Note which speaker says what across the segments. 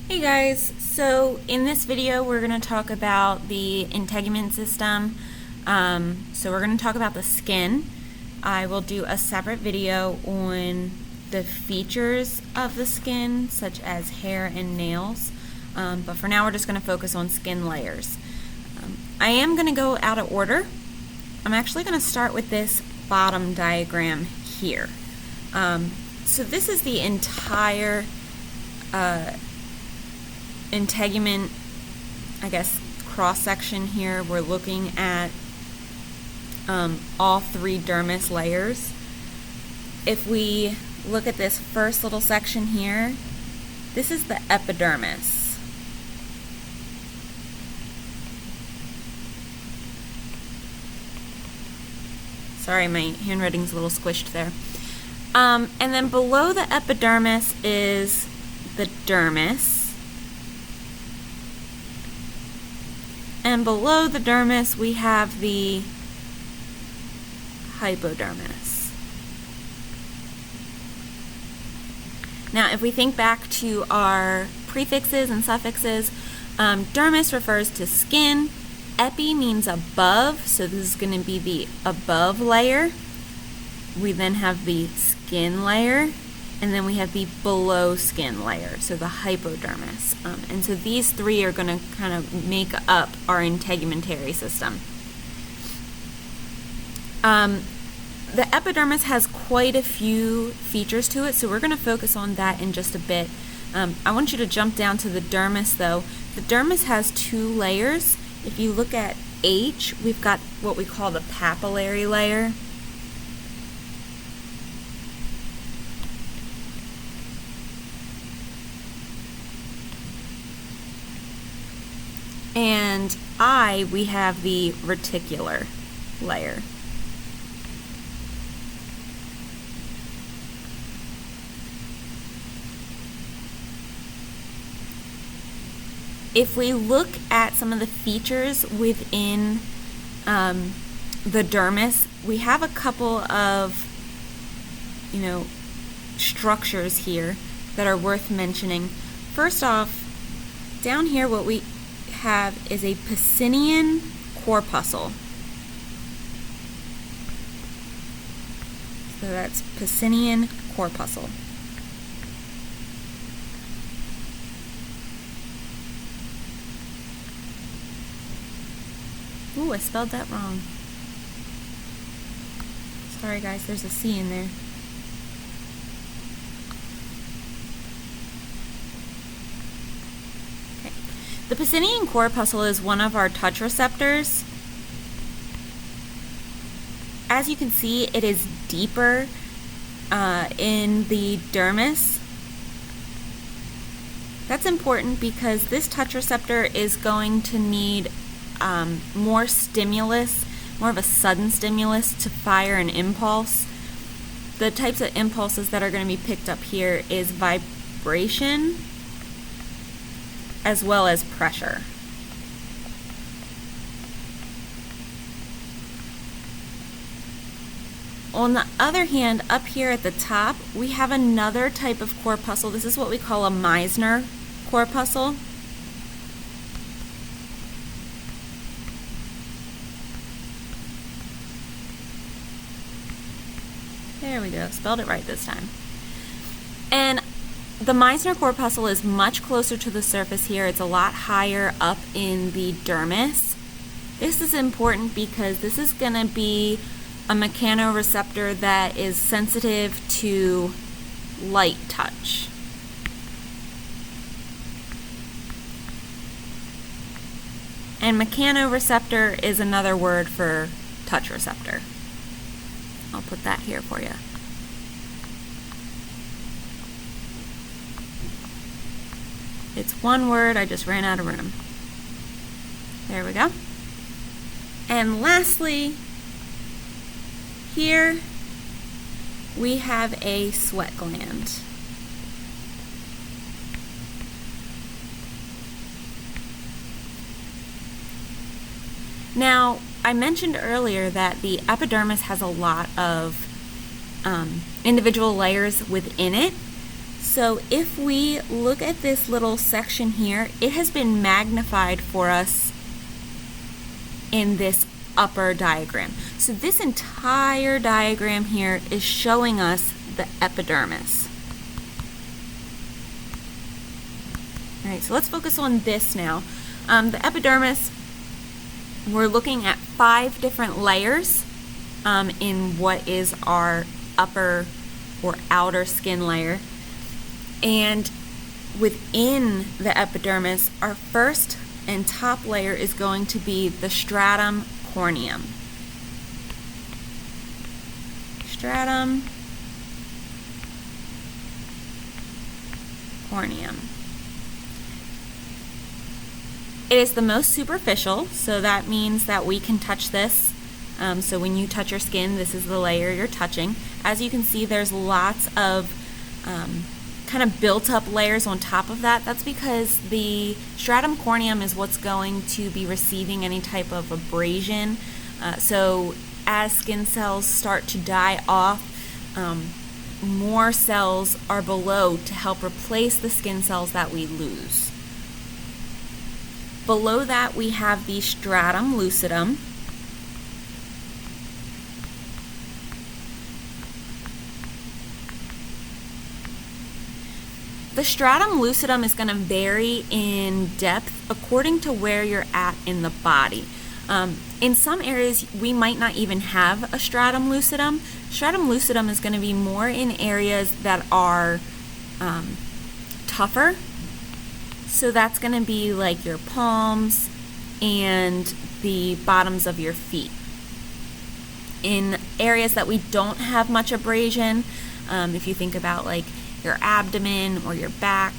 Speaker 1: Hey guys, so in this video we're going to talk about the integument system. So we're going to talk about the skin. I will do a separate video on the features of the skin, such as hair and nails. But for now we're just going to focus on skin layers. I am going to go out of order. I'm actually going to start with this bottom diagram here. So this is the entire integument, I guess, cross-section here. We're looking at all three dermis layers. If we look at this first little section here, this is the epidermis. Sorry, my handwriting's a little squished there. And then below the epidermis is the dermis. And below the dermis, we have the hypodermis. Now, if we think back to our prefixes and suffixes, dermis refers to skin. Epi means above, so this is going to be the above layer. We then have the skin layer, and then we have the below skin layer, so the hypodermis. And so these three are going to kind of make up our integumentary system. The epidermis has quite a few features to it, so we're going to focus on that in just a bit. I want you to jump down to the dermis, though. The dermis has two layers. If you look at H, we've got what we call the papillary layer. And I, we have the reticular layer. If we look at some of the features within the dermis, we have a couple of, structures here that are worth mentioning. First off, down here what we have is a Pacinian corpuscle. So that's Pacinian corpuscle. Ooh, I spelled that wrong. Sorry guys, there's a C in there. Okay. The Pacinian corpuscle is one of our touch receptors. As you can see, it is deeper in the dermis. That's important because this touch receptor is going to need more stimulus, more of a sudden stimulus to fire an impulse. The types of impulses that are going to be picked up here is vibration as well as pressure. On the other hand, up here at the top, we have another type of corpuscle. This is what we call a Meissner corpuscle. There we go, spelled it right this time. And the Meissner corpuscle is much closer to the surface here. It's a lot higher up in the dermis. This is important because this is going to be a mechanoreceptor that is sensitive to light touch. And mechanoreceptor is another word for touch receptor. I'll put that here for you. It's one word, I just ran out of room. There we go. And lastly, here we have a sweat gland. Now, I mentioned earlier that the epidermis has a lot of individual layers within it. So if we look at this little section here, it has been magnified for us in this upper diagram. So this entire diagram here is showing us the epidermis. All right, so let's focus on this now. The epidermis, we're looking at 5 different layers in what is our upper or outer skin layer. And within the epidermis, our first and top layer is going to be the stratum corneum. Stratum corneum. It is the most superficial, so that means that we can touch this. So when you touch your skin, this is the layer you're touching. As you can see, there's lots of kind of built up layers on top of that. That's because the stratum corneum is what's going to be receiving any type of abrasion. So as skin cells start to die off, more cells are below to help replace the skin cells that we lose. Below that we have the stratum lucidum. The stratum lucidum is going to vary in depth according to where you're at in the body. In some areas, we might not even have a stratum lucidum. Stratum lucidum is going to be more in areas that are tougher. So that's going to be like your palms and the bottoms of your feet. In areas that we don't have much abrasion, if you think about like your abdomen or your back,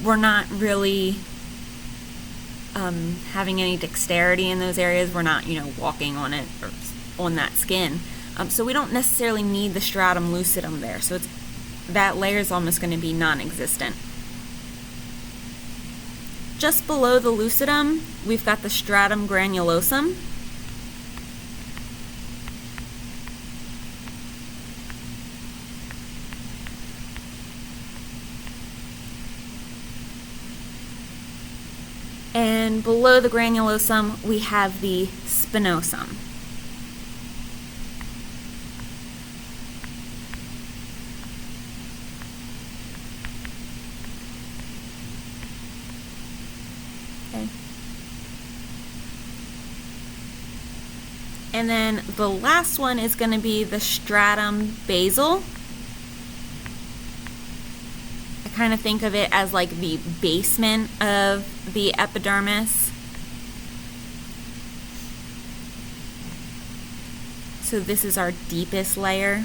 Speaker 1: we're not really having any dexterity in those areas. We're not, walking on it or on that skin. So we don't necessarily need the stratum lucidum there. So that layer is almost going to be non-existent. Just below the lucidum, we've got the stratum granulosum. And below the granulosum, we have the spinosum. Okay. And then the last one is going to be the stratum basal. Kind of think of it as like the basement of the epidermis. So this is our deepest layer.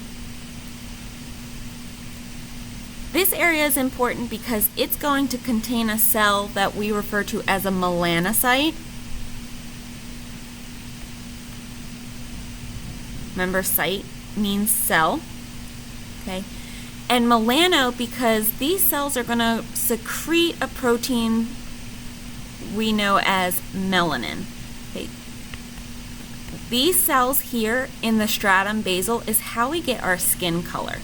Speaker 1: This area is important because it's going to contain a cell that we refer to as a melanocyte. Remember, cyte means cell. Okay. And melano, because these cells are going to secrete a protein we know as melanin. Okay. These cells here in the stratum basal is how we get our skin color.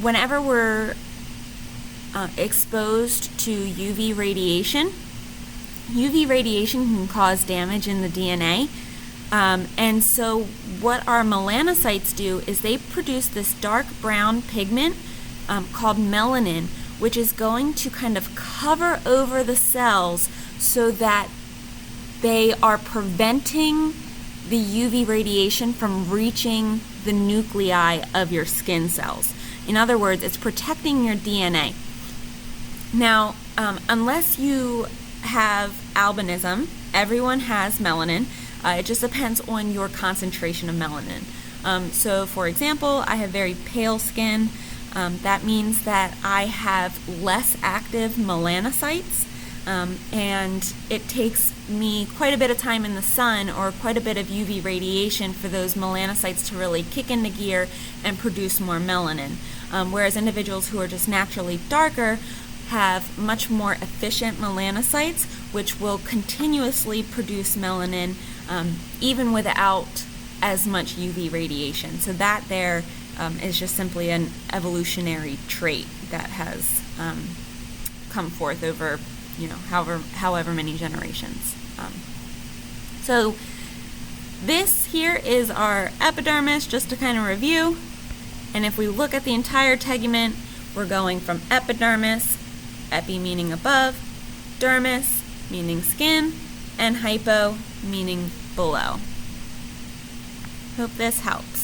Speaker 1: Whenever we're exposed to UV radiation can cause damage in the DNA. And so what our melanocytes do is they produce this dark brown pigment called melanin, which is going to kind of cover over the cells so that they are preventing the UV radiation from reaching the nuclei of your skin cells. In other words, it's protecting your DNA. Now, unless you have albinism, everyone has melanin. It just depends on your concentration of melanin. So for example, I have very pale skin. That means that I have less active melanocytes, and it takes me quite a bit of time in the sun or quite a bit of UV radiation for those melanocytes to really kick into gear and produce more melanin. Whereas individuals who are just naturally darker have much more efficient melanocytes, which will continuously produce melanin even without as much UV radiation. So that there is just simply an evolutionary trait that has come forth over, however many generations. So this here is our epidermis, just to kind of review. And if we look at the entire tegument, we're going from epidermis, epi meaning above, dermis meaning skin, and hypo meaning below. Hope this helps.